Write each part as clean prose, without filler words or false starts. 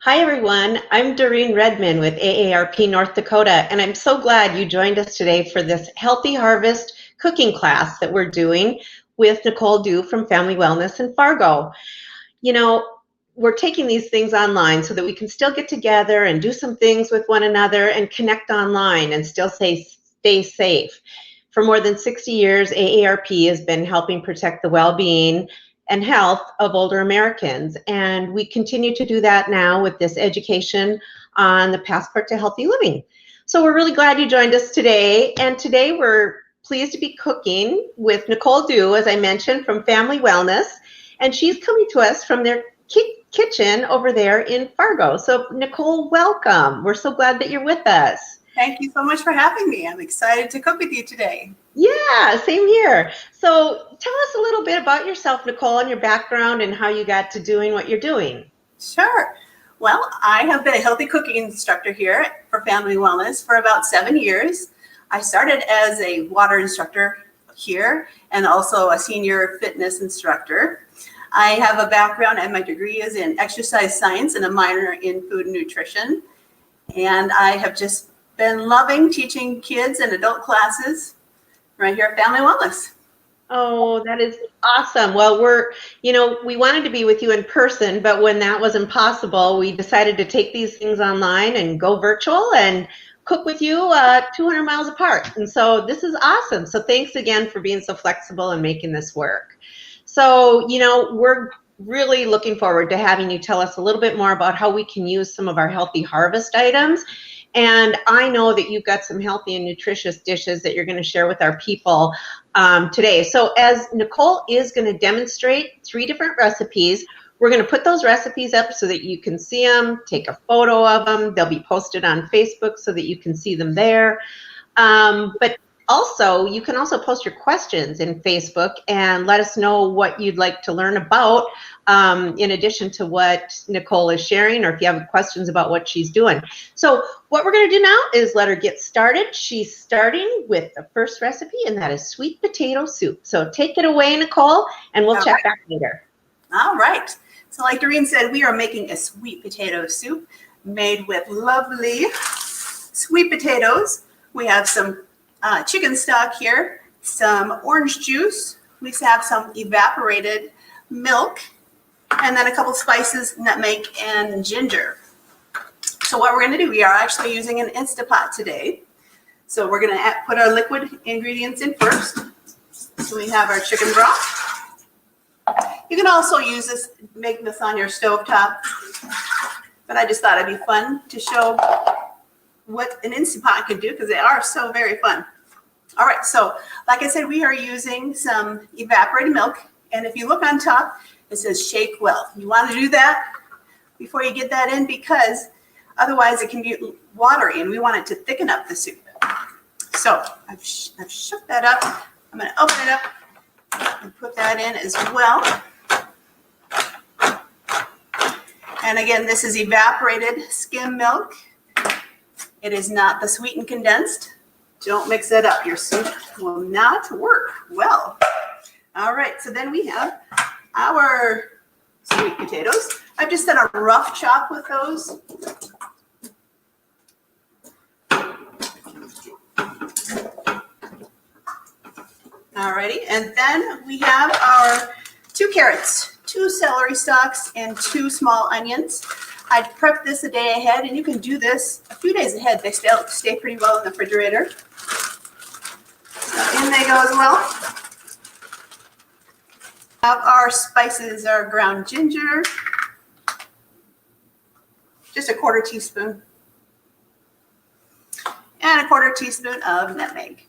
Hi everyone, I'm Doreen Redman with AARP North Dakota, and I'm so glad you joined us today for this Healthy Harvest cooking class that we're doing with Nicole Dew from Family Wellness in Fargo. You know, we're taking these things online so that we can still get together and do some things with one another and connect online and still stay safe. For more than 60 years, AARP has been helping protect the well-being and health of older Americans. And we continue to do that now with this education on the Passport to Healthy Living. So we're really glad you joined us today. And today we're pleased to be cooking with Nicole Dew, as I mentioned, from Family Wellness. And she's coming to us from their kitchen over there in Fargo. So Nicole, welcome. We're so glad that you're with us. Thank you so much for having me. I'm excited to cook with you today. Yeah, same here. So tell us a little bit about yourself, Nicole, and your background and how you got to doing what you're doing. Sure. Well, I have been a healthy cooking instructor here for Family Wellness for about 7 years. I started as a water instructor here and also a senior fitness instructor. I have a background and my degree is in exercise science and a minor in food and nutrition. And I have just been loving teaching kids and adult classes right here at Family Wellness. Oh, that is awesome. Well, we wanted to be with you in person, but when that was impossible, we decided to take these things online and go virtual and cook with you 200 miles apart. And so this is awesome. So thanks again for being so flexible and making this work. So, we're really looking forward to having you tell us a little bit more about how we can use some of our Healthy Harvest items. And I know that you've got some healthy and nutritious dishes that you're going to share with our people today. So as Nicole is going to demonstrate 3 different recipes, we're going to put those recipes up so that you can see them, take a photo of them. They'll be posted on Facebook so that you can see them there. But also, you can also post your questions in Facebook and let us know what you'd like to learn about in addition to what Nicole is sharing, or if you have questions about what she's doing. So what we're going to do now is let her get started. She's starting with the first recipe, and that is sweet potato soup. So take it away, Nicole, and we'll chat back later. All right. So like Doreen said, we are making a sweet potato soup made with lovely sweet potatoes. We have some chicken stock here, some orange juice. We have some evaporated milk, and then a couple spices, nutmeg and ginger. So what we're going to do, we are actually using an Instapot today. So we're going to put our liquid ingredients in first. So we have our chicken broth. You can also use this, make this on your stovetop, but I just thought it'd be fun to show what an Instapot can do because they are so very fun. All right, so like I said, we are using some evaporated milk, and if you look on top, it says shake well. You want to do that before you get that in because otherwise it can get watery, and we want it to thicken up the soup. So I've shook that up. I'm going to open it up and put that in as well. And again, this is evaporated skim milk. It is not the sweetened condensed. Don't mix that up. Your soup will not work well. All right, so then we have our sweet potatoes. I've just done a rough chop with those. Alrighty, and then we have our 2 carrots, 2 celery stalks, and 2 small onions. I prepped this a day ahead, and you can do this a few days ahead. They stay pretty well in the refrigerator. So in they go as well. Have our spices, our ground ginger, just a 1/4 teaspoon, and a 1/4 teaspoon of nutmeg.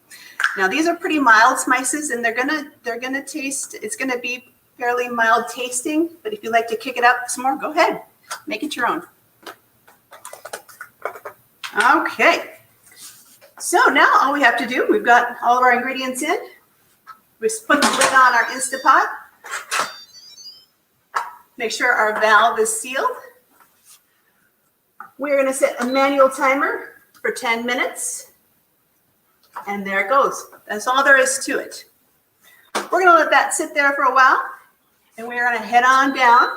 Now these are pretty mild spices, and they're gonna taste. It's gonna be fairly mild tasting. But if you like to kick it up some more, go ahead, make it your own. Okay. So now all we have to do, we've got all of our ingredients in. We put the lid on our Instapot. Make sure our valve is sealed. We're going to set a manual timer for 10 minutes. And there it goes. That's all there is to it. We're going to let that sit there for a while. And we're going to head on down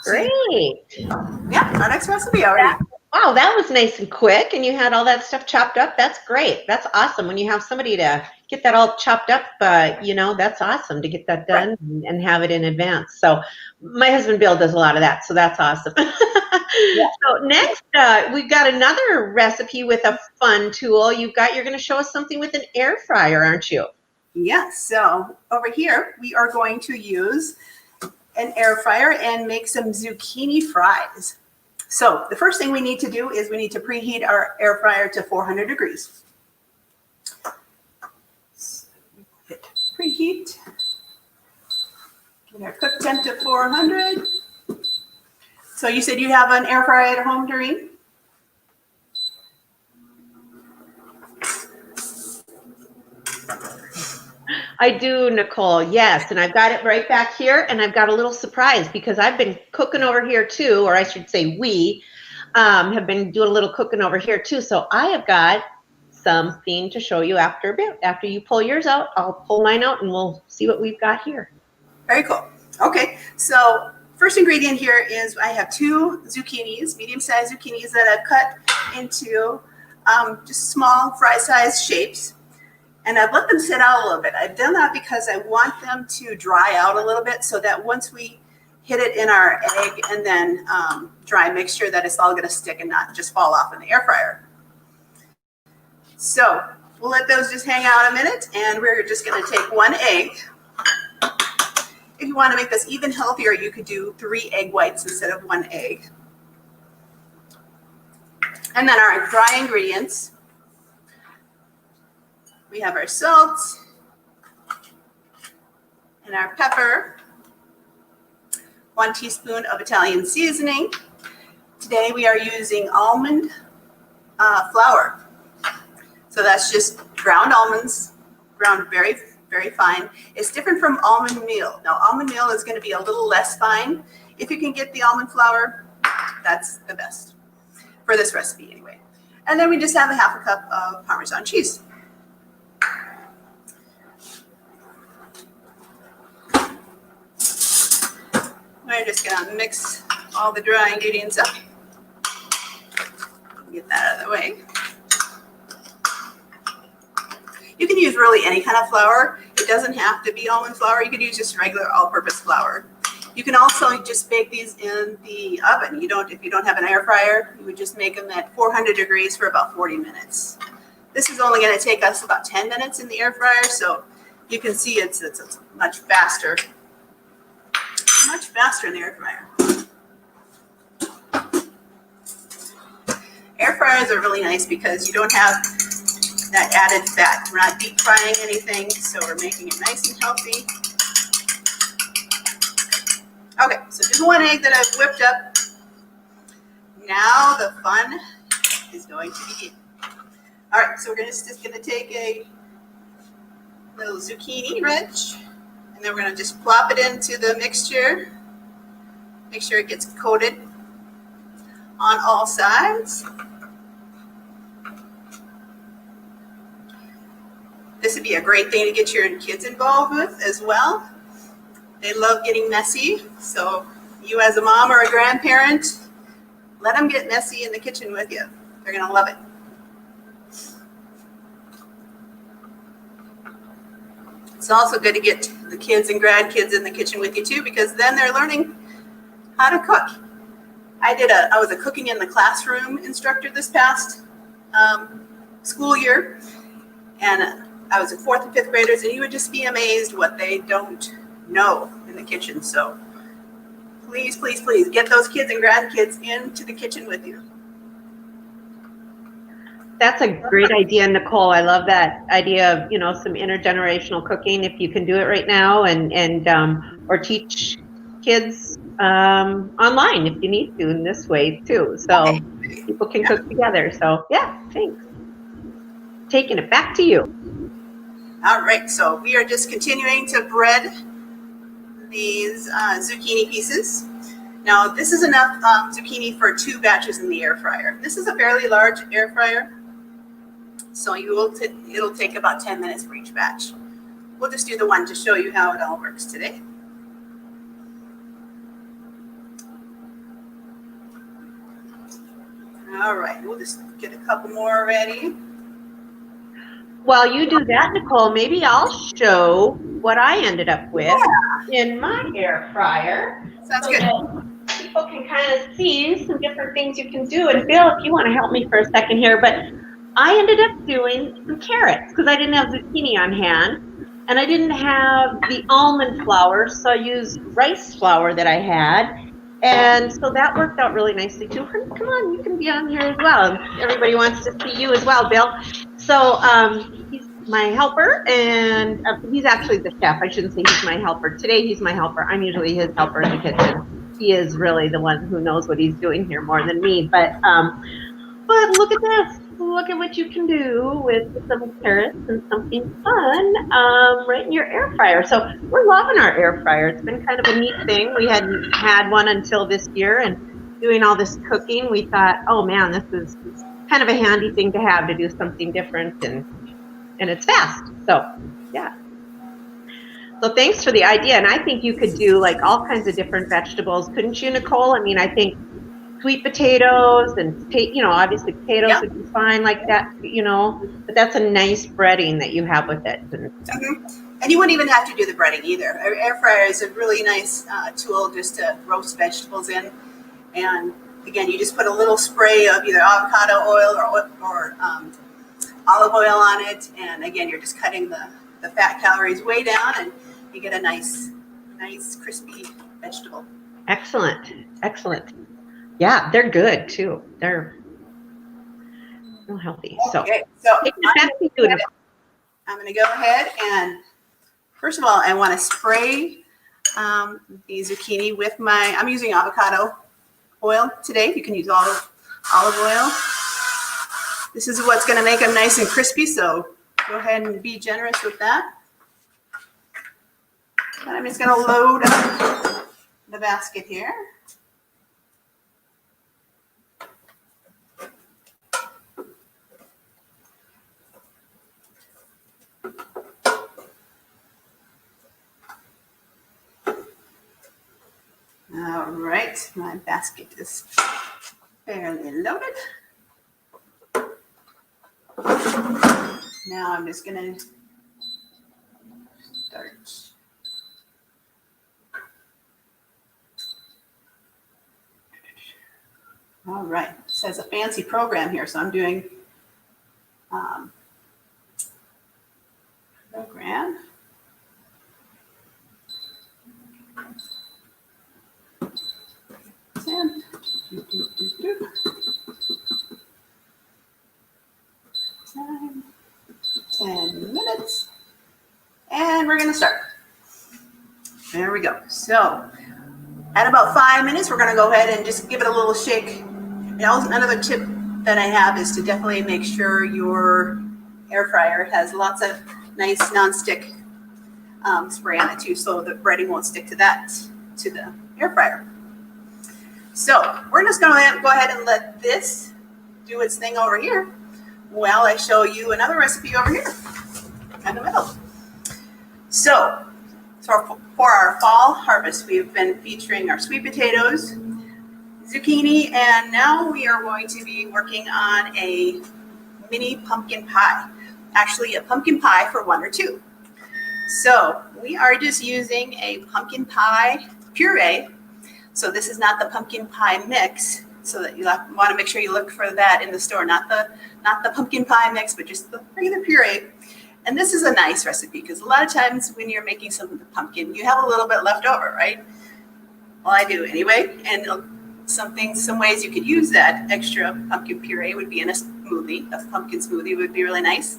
Great. Yeah, our next recipe already. Wow, that was nice and quick, and you had all that stuff chopped up. That's great. That's awesome. When you have somebody to get that all chopped up, that's awesome to get that Right. done and have it in advance. So my husband Bill does a lot of that, so that's awesome. Yeah. So next, we've got another recipe with a fun tool. You're going to show us something with an air fryer, aren't you? Yes. So over here, we are going to use an air fryer and make some zucchini fries. So the first thing we need to do is we need to preheat our air fryer to 400 degrees. So hit preheat. Get our cook temp to 400. So you said you have an air fryer at home, Doreen? I do, Nicole. Yes. And I've got it right back here. And I've got a little surprise because I've been cooking over here too, or I should say we have been doing a little cooking over here too. So I have got something to show you after a bit. After you pull yours out, I'll pull mine out and we'll see what we've got here. Very cool. Okay. So first ingredient here is I have 2 zucchinis, medium-sized zucchinis that I've cut into just small fry-sized shapes. And I've let them sit out a little bit. I've done that because I want them to dry out a little bit so that once we hit it in our egg and then dry mixture that it's all going to stick and not just fall off in the air fryer. So we'll let those just hang out a minute and we're just going to take 1 egg. If you want to make this even healthier, you could do 3 egg whites instead of 1 egg. And then our dry ingredients. We have our salt and our pepper, 1 teaspoon of Italian seasoning. Today we are using almond flour. So that's just ground almonds, ground very, very fine. It's different from almond meal. Now almond meal is going to be a little less fine. If you can get the almond flour, that's the best for this recipe anyway. And then we just have a 1/2 cup of Parmesan cheese. We're just going to mix all the dry ingredients up. Get that out of the way. You can use really any kind of flour. It doesn't have to be almond flour. You could use just regular all-purpose flour. You can also just bake these in the oven. If you don't have an air fryer, you would just make them at 400 degrees for about 40 minutes. This is only going to take us about 10 minutes in the air fryer, so you can see it's much faster. Much faster in the air fryer. Air fryers are really nice because you don't have that added fat. We're not deep frying anything, so we're making it nice and healthy. Okay, so just 1 egg that I've whipped up. Now the fun is going to begin. All right, so we're just going to take a little zucchini wrench. And then we're going to just plop it into the mixture. Make sure it gets coated on all sides. This would be a great thing to get your kids involved with as well. They love getting messy. So you as a mom or a grandparent, let them get messy in the kitchen with you. They're going to love it. It's also good to get the kids and grandkids in the kitchen with you too, because then they're learning how to cook. I was a cooking in the classroom instructor this past school year, and I was in 4th and 5th graders, and you would just be amazed what they don't know in the kitchen. So please, please, please get those kids and grandkids into the kitchen with you. That's a great idea, Nicole. I love that idea of, some intergenerational cooking if you can do it right now or teach kids online if you need to in this way too. So people can cook together. So yeah, thanks. Taking it back to you. All right, so we are just continuing to bread these zucchini pieces. Now this is enough zucchini for 2 batches in the air fryer. This is a fairly large air fryer. So it'll take about 10 minutes for each batch. We'll just do the one to show you how it all works today. All right, we'll just get a couple more ready. While you do that, Nicole, maybe I'll show what I ended up with in my air fryer. Sounds So good. that people can kind of see some different things you can do. And Bill, if you want to help me for a second here, but I ended up doing some carrots because I didn't have zucchini on hand and I didn't have the almond flour, so I used rice flour that I had. And so that worked out really nicely too. Come on, you can be on here as well. Everybody wants to see you as well, Bill. So he's my helper, and he's actually the chef. I shouldn't say he's my helper. Today he's my helper. I'm usually his helper in the kitchen. He is really the one who knows what he's doing here more than me. But look at this. Look at what you can do with some carrots and something fun right in your air fryer. So we're loving our air fryer. It's been kind of a neat thing. We hadn't had one until this year, and doing all this cooking, we thought, oh man, this is kind of a handy thing to have to do something different, and it's fast. So yeah. So thanks for the idea. And I think you could do like all kinds of different vegetables, couldn't you, Nicole? I mean, I think sweet potatoes and, obviously potatoes Yeah. would be fine like that, but that's a nice breading that you have with it. And you wouldn't even have to do the breading either. Our air fryer is a really nice tool just to roast vegetables in. And again, you just put a little spray of either avocado oil or olive oil on it. And again, you're just cutting the fat calories way down, and you get a nice crispy vegetable. Excellent. Yeah, they're good too. They're real healthy. So, okay, so I'm going to go ahead and first of all, I want to spray the zucchini with I'm using avocado oil today. You can use olive oil. This is what's going to make them nice and crispy, so go ahead and be generous with that. And I'm just going to load up the basket here. All right, my basket is fairly loaded. Now I'm just going to start. All right, it says a fancy program here, so I'm doing program. And 10 minutes, and we're going to start. There we go. So at about 5 minutes, we're going to go ahead and just give it a little shake. And another tip that I have is to definitely make sure your air fryer has lots of nice nonstick spray on it too, so the breading won't stick to the air fryer. So we're just going to go ahead and let this do its thing over here while I show you another recipe over here in the middle. So for our fall harvest, we've been featuring our sweet potatoes, zucchini, and now we are going to be working on a mini pumpkin pie. Actually, a pumpkin pie for one or two. So we are just using a pumpkin pie puree. So this is not the pumpkin pie mix. So that you want to make sure you look for that in the store, not the pumpkin pie mix, but just the regular puree. And this is a nice recipe because a lot of times when you're making some of the pumpkin, you have a little bit left over, right? Well, I do anyway. And some ways you could use that extra pumpkin puree would be in a smoothie. A pumpkin smoothie would be really nice.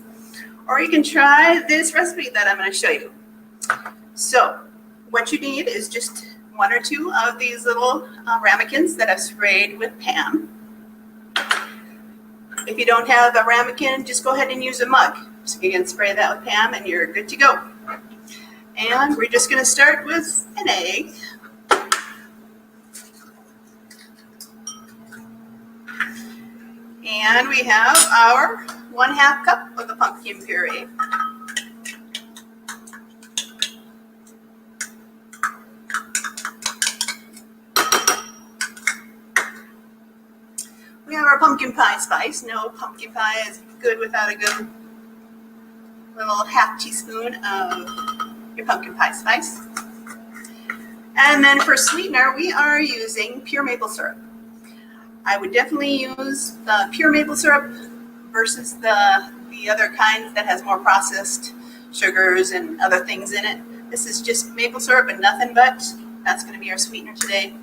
Or you can try this recipe that I'm going to show you. So what you need is just one or two of these little ramekins that I've sprayed with Pam. If you don't have a ramekin, just go ahead and use a mug. So you can spray that with Pam and you're good to go. And we're just going to start with an egg. And we have our 1/2 cup of the pumpkin puree. We have our pumpkin pie spice. No, pumpkin pie is good without a good little half teaspoon of your pumpkin pie spice. And then for sweetener, we are using pure maple syrup. I would definitely use the pure maple syrup versus the other kinds that has more processed sugars and other things in it. This is just maple syrup and nothing but. That's going to be our sweetener today.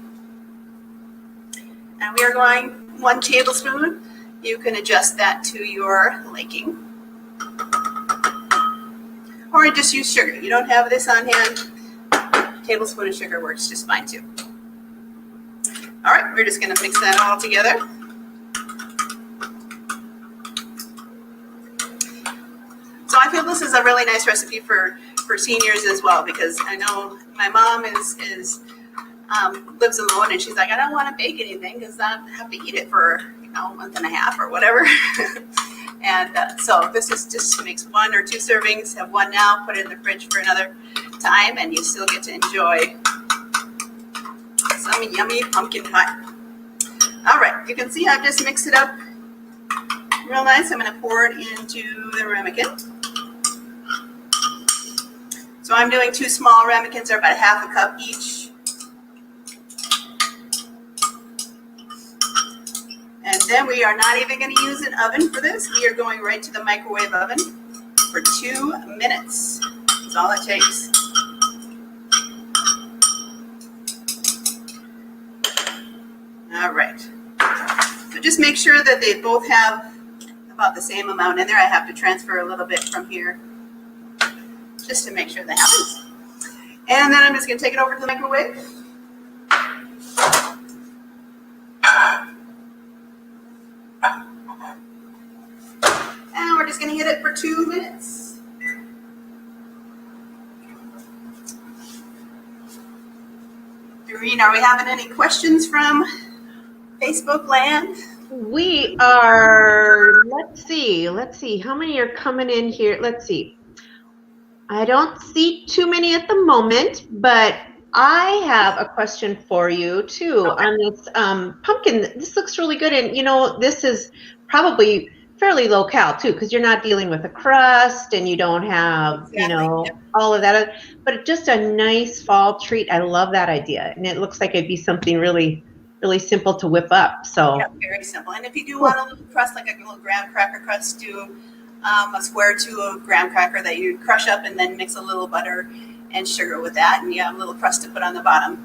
And we are going 1 tablespoon. You can adjust that to your liking. Or just use sugar. You don't have this on hand. A tablespoon of sugar works just fine too. All right, we're just going to mix that all together. So I feel this is a really nice recipe for seniors as well, because I know my mom lives alone, and she's like, I don't want to bake anything because I have to eat it for a month and a half or whatever. And so this is just makes 1 or 2 servings. Have one now, put it in the fridge for another time, and you still get to enjoy some yummy pumpkin pie. All right, you can see I've just mixed it up real nice. I'm going to pour it into the ramekin. So I'm doing 2 small ramekins. They're about 1/2 cup each. And then we are not even going to use an oven for this. We are going right to the microwave oven for 2 minutes. That's all it takes. All right. So just make sure that they both have about the same amount in there. I have to transfer a little bit from here just to make sure that happens. And then I'm just going to take it over to the microwave. And we're just going to hit it for 2 minutes. Doreen, are we having any questions from Facebook land? We are, let's see, how many are coming in here? Let's see. I don't see too many at the moment, but I have a question for you too on this pumpkin. This looks really good, and this is probably fairly low cal too, because you're not dealing with a crust and you don't have all of that, but just a nice fall treat. I love that idea, and it looks like it'd be something really simple to whip up. So yeah, very simple. And if you do want a little crust, like a little graham cracker crust, do a square or 2 of graham cracker that you crush up and then mix a little butter and sugar with that, and you have a little crust to put on the bottom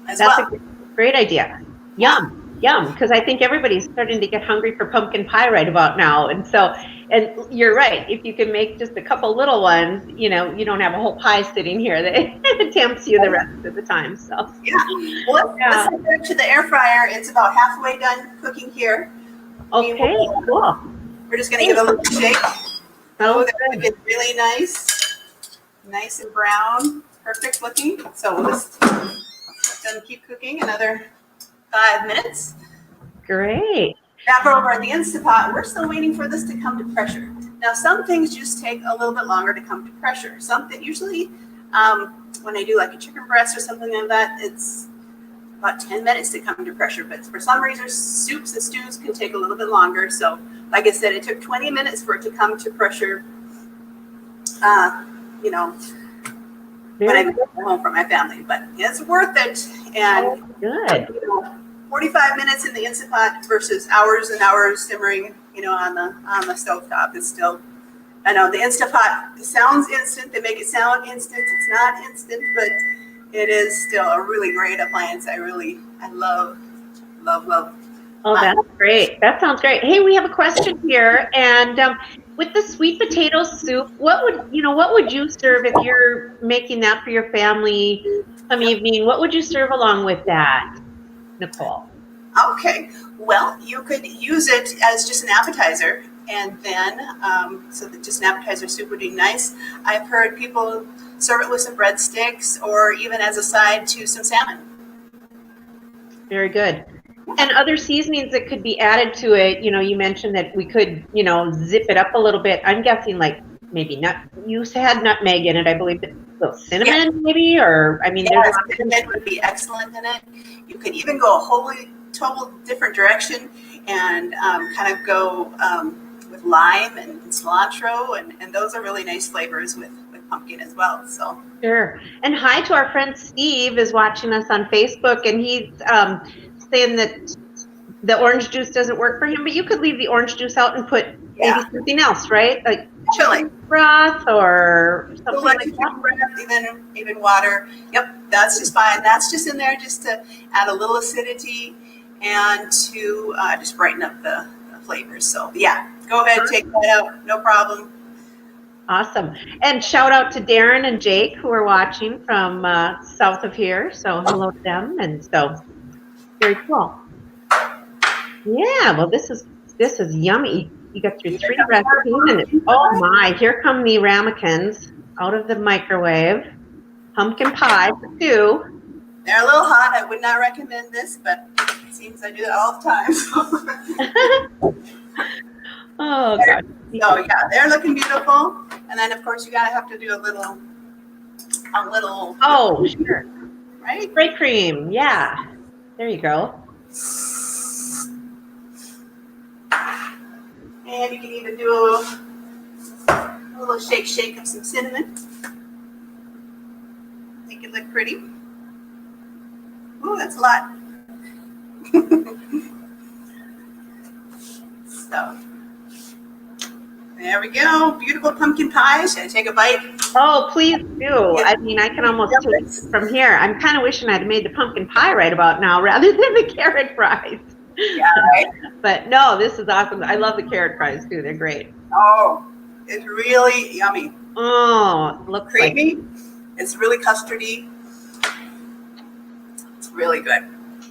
as well. That's a great idea. Yum. Because I think everybody's starting to get hungry for pumpkin pie right about now. And you're right. If you can make just a couple little ones, you don't have a whole pie sitting here that tempts you the rest of the time. So yeah. Well, let's send it to the air fryer. It's about halfway done cooking here. Okay, cool. We're just going to give it a little shake. Oh, they're looking really nice and brown, perfect looking. So we'll just let them keep cooking another 5 minutes. Great. Back over in the Instapot, we're still waiting for this to come to pressure. Now, some things just take a little bit longer to come to pressure. Something usually, when I do like a chicken breast or something like that, it's about 10 minutes to come to pressure. But for some reason, soups and stews can take a little bit longer. So, like I said, it took 20 minutes for it to come to pressure. When I go home for my family, but it's worth it. And good. 45 minutes in the Instapot versus hours and hours simmering, on the stovetop is still. I know the Instapot sounds instant. They make it sound instant. It's not instant, but it is still a really great appliance. I love. Oh, that's great. That sounds great. Hey, we have a question here, and with the sweet potato soup, what would you serve if you're making that for your family some evening? What would you serve along with that, Nicole? Okay. Well, you could use it as just an appetizer, and then so that just an appetizer soup would be nice. I've heard people serve it with some breadsticks, or even as a side to some salmon. Very good. And other seasonings that could be added to it, you mentioned that we could, zip it up a little bit. I'm guessing like maybe you had nutmeg in it, I believe, a little cinnamon maybe, or there's cinnamon would be excellent in it. You could even go total different direction and kind of go with lime and cilantro, and those are really nice flavors with pumpkin as well. So Sure. And hi to our friend Steve is watching us on Facebook, and he's saying that the orange juice doesn't work for him, but you could leave the orange juice out and put maybe something else, right? Like chicken broth or something like that. Broth, even water. Yep, that's just fine. That's just in there just to add a little acidity and to just brighten up the flavors. So yeah, go ahead, take that out, no problem. Awesome. And shout out to Darren and Jake who are watching from south of here. So hello to them. And so very cool. Yeah, well, this is yummy. You got through 3 recipes, and oh my, here come the ramekins out of the microwave. Pumpkin pie for 2. They're a little hot. I would not recommend this, but it seems I do that all the time. Oh God. So yeah, they're looking beautiful. And then of course you gotta have to do a little. Oh, sure. Right. Spray cream. Yeah. There you go. And you can even do a little shake of some cinnamon. Make it look pretty. Ooh, that's a lot. So, there we go. Beautiful pumpkin pie. Should I take a bite? Oh, please do. I mean, I can almost taste it from here. I'm kind of wishing I'd made the pumpkin pie right about now rather than the carrot fries. Yeah, right. But no, this is awesome. I love the carrot fries too. They're great. Oh, it's really yummy. Oh, it looks creamy. It's really custardy. It's really good.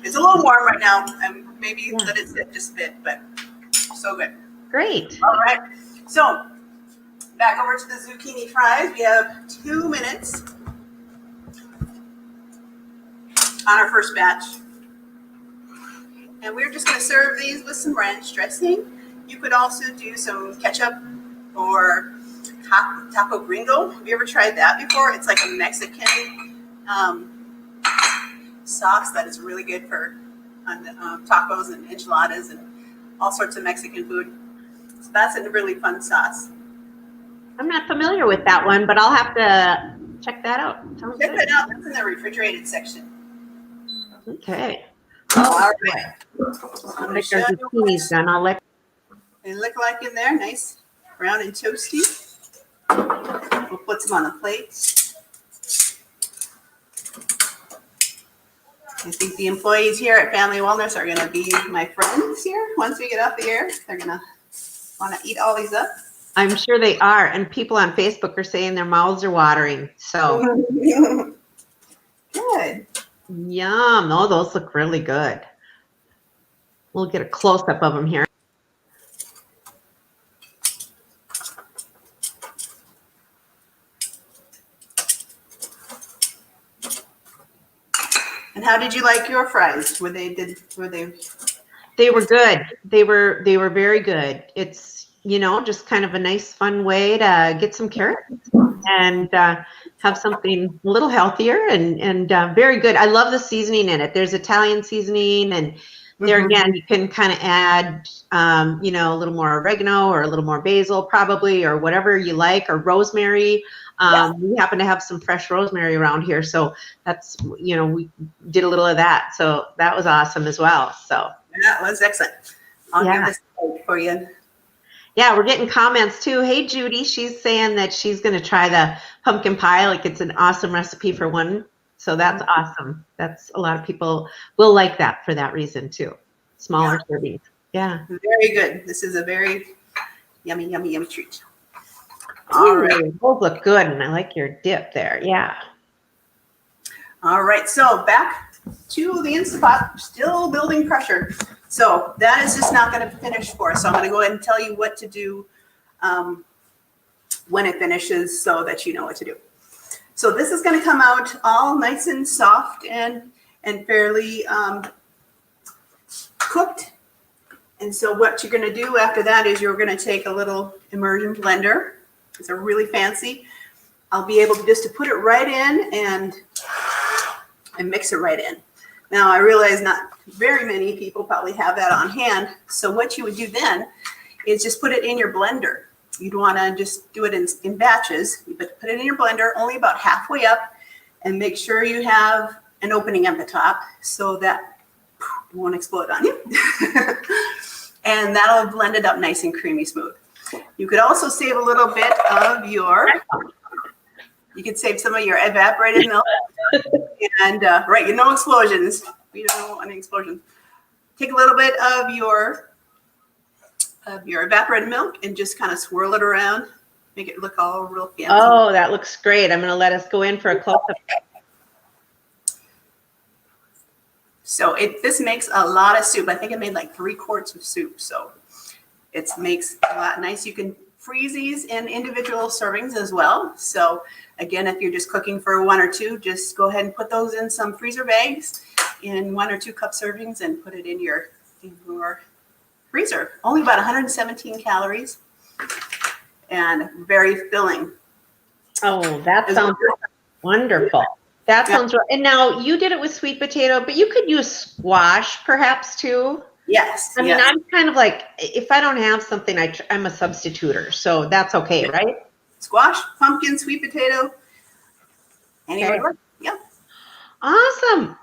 It's a little warm right now, and maybe let it sit just a bit, but so good. Great. All right. So back over to the zucchini fries. We have 2 minutes on our first batch. And we're just going to serve these with some ranch dressing. You could also do some ketchup or taco gringo. Have you ever tried that before? It's like a Mexican sauce that is really good for tacos and enchiladas and all sorts of Mexican food. So that's a really fun sauce. I'm not familiar with that one, but I'll have to check that out. Check that out. That's in the refrigerated section. Okay. All right. I'll make our zucchinis done. I'll let. They look like in there, nice, brown and toasty. We'll put some on the plate. I think the employees here at Family Wellness are going to be my friends here. Once we get off the air, they're going to want to eat all these up. I'm sure they are, and people on Facebook are saying their mouths are watering. So good. Yum. Oh, those look really good. We'll get a close-up of them here. And how did you like your fries? Were they? They were good. They were very good. It's, you know, just kind of a nice, fun way to get some carrots and have something a little healthier and very good. I love the seasoning in it. There's Italian seasoning, and there again, you can kind of add, you know, a little more oregano or a little more basil probably, or whatever you like, or rosemary. We happen to have some fresh rosemary around here, so that's, you know, we did a little of that. So that was awesome as well. So that was excellent. I'll give this for you. Yeah, we're getting comments too. Hey, Judy, she's saying that she's going to try the pumpkin pie. Like, it's an awesome recipe for one. So that's awesome. That's a lot of people will like that for that reason too. Smaller servings. Yeah. Very good. This is a very yummy, yummy, yummy treat. All right. Those look good. And I like your dip there. Yeah. All right. So back to the Instant Pot, still building pressure. So that is just not going to finish for us. So I'm going to go ahead and tell you what to do when it finishes so that you know what to do. So this is going to come out all nice and soft and fairly cooked. And so what you're going to do after that is you're going to take a little immersion blender. It's a really fancy. I'll be able to just to put it right in and mix it right in. Now, I realize not very many people probably have that on hand. So what you would do then is just put it in your blender. You'd want to just do it in batches, but put it in your blender only about halfway up, and make sure you have an opening at the top so that it won't explode on you. And that'll blend it up nice and creamy smooth. You could also save a little bit of you could save some of your evaporated milk. And right, no explosions. We don't want any explosions. Take a little bit of your evaporated milk and just kind of swirl it around. Make it look all real fancy. Oh, that looks great. I'm going to let us go in for a close-up. So this makes a lot of soup. I think it made like 3 quarts of soup. So it makes a lot nice. You can freeze these in individual servings as well. So again, if you're just cooking for 1 or 2, just go ahead and put those in some freezer bags in 1 or 2 cup servings and put it in your freezer. Only about 117 calories and very filling. Oh, that sounds wonderful. That sounds right. And now you did it with sweet potato, but you could use squash perhaps too. Yes. I mean, I'm kind of like, if I don't have something, I'm a substituter. So that's okay, right? Squash, pumpkin, sweet potato, anywhere. Okay. Yeah. Awesome.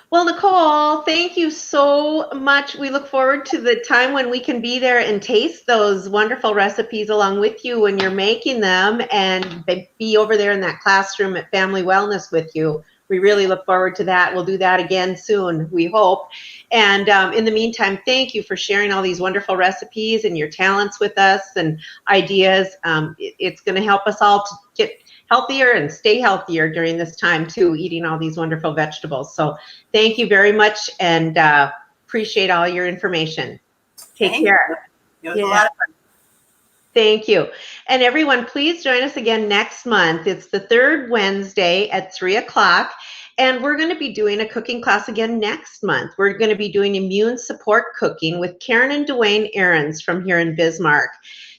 Well, Nicole, thank you so much. We look forward to the time when we can be there and taste those wonderful recipes along with you when you're making them, and be over there in that classroom at Family Wellness with you. We really look forward to that. We'll do that again soon, we hope. And in the meantime, thank you for sharing all these wonderful recipes and your talents with us and ideas. It's going to help us all to get healthier and stay healthier during this time too, eating all these wonderful vegetables. So thank you very much, and appreciate all your information. Take care. It was a lot of fun. Thank you. And everyone, please join us again next month. It's the 3rd Wednesday at 3 o'clock. And we're going to be doing a cooking class again next month. We're going to be doing immune support cooking with Karen and Dwayne Ahrens from here in Bismarck.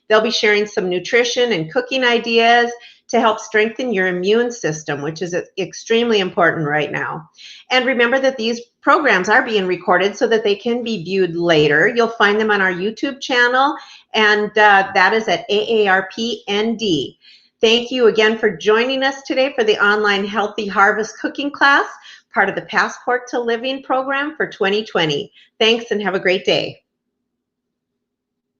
They'll be sharing some nutrition and cooking ideas to help strengthen your immune system, which is extremely important right now. And remember that these programs are being recorded so that they can be viewed later. You'll find them on our YouTube channel, and that is at AARP-ND. Thank you again for joining us today for the online Healthy Harvest cooking class, part of the Passport to Living program for 2020. Thanks, and have a great day.